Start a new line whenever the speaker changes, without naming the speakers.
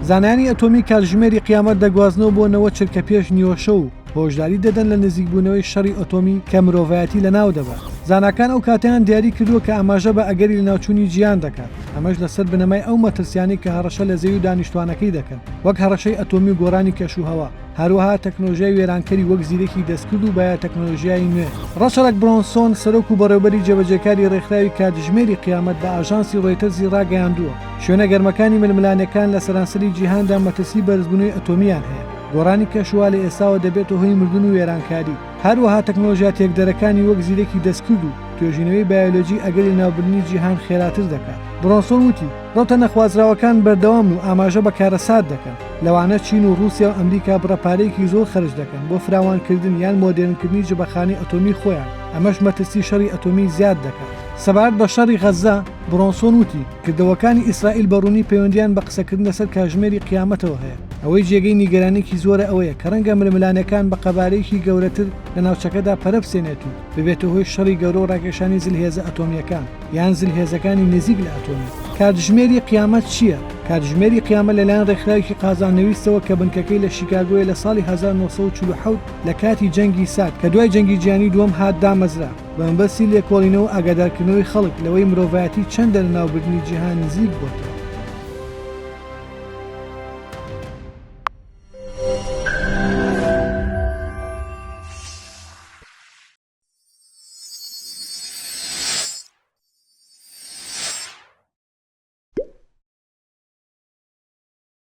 زانایانی ئەتۆمی کاتژمێری قیامەت دەگوازنەوە بۆ نەوە چرکە پێش نیوەشە و هۆشداری دەدەن لە نزیکبوونەوەی شەڕی ئۆتۆمی کە مرۆڤایەتی لەناو دەبات. زاناکان ئەو کاتیان دیاری کردووە کە ئاماژە بە ئەگەری لە ناوچوونی جیهان دەکات، ئەمەش لەسەر بنەمای ئەو مەترسیانی کە هەڕەشە لە زەوی و دانیشتوانەکەی دەکەن، وەک هەڕەشەی ئەتۆمی و گۆڕانی کەشوهەوا، هەروەها تەکنۆلۆژیای وێرانکەری وەک زیرەکی دەستکرد و بایە تەکنۆلۆژیای نوێ. ڕەچەڵک برۆنسۆن سەرۆک و بەڕێوەبەری جێبەجێکاری ڕێکخراوی کاتژمێری قیامەت بە ئاژانسی ڕۆیتەرزی ڕاگەیاندووە شوێنە گەرمەکانی ململانەکان لە سەرانسەری جیهاندا مەترسی بەرزبوونەوەی ئەتۆمیان هەیە. گۆڕانی کەشوها لە ئێستاوە دەبێتە هۆی مردن و وێرانکاری. هەروەها تەکنۆلۆژیا تێکدەرەکانی وەک زیرەکی دەستکرد و توێژینەوەی بایۆلۆجی ئەگەری ناوبردنی جیهان خێراتر دەکات. برۆنسۆن وتی ڕۆتە نەخوازراوەکان بەردەوام و ئاماژە بە کارەسات دەکەن، لەوانە چین و رووسیا و ئەمریکا بڕەپارەیەکی زۆر خەرج دەکەن بۆ فراوانکردن یان مۆدێرنکردنی جبەخانەی ئەتۆمی خۆیان، ئەمەش مەترسی شەڕی ئەتۆمی زیاد دەکات. سەبارەت بە شەڕی غەزا، برۆنسۆن وتی کردەوەکانی ئیسرائیل بەڕوونی پەیوەندیان بە قسەکردن لەسەر کاتژمێری قیامەتەوە هەیە. ئەوەی جێگەی نیگەرانێکی زۆرە ئەوەیە کە ڕەنگە ململانەکان بە قەبارەیەکی گەورەتر لە ناوچەکەدا پەرەبسێنێت و ببێتە هۆی شەڕی گەورە و ڕاکێشانی زلهێزە ئەتۆمیەکان یان زلهێزەکانی نزیک لە ئەتۆمی. کاتژمێری قیامەت چییە؟ کاتژمێری قیامەت لەلایەن ڕێکخراوێکی قازانەویستەوە کە بنکەکەی لە شیکاگۆیە لە ساڵی 1947 لە کاتی جەنگی سارد کە دوای جەنگی جیهانی دووەم هات دامەزرا بە مەبەستی لێکۆڵینەوە ئاگادارکردنەوەی خەڵک لەوەی مرۆڤایەتی چەندە لە ناوبردنی جیهان نزیک بۆتەوە.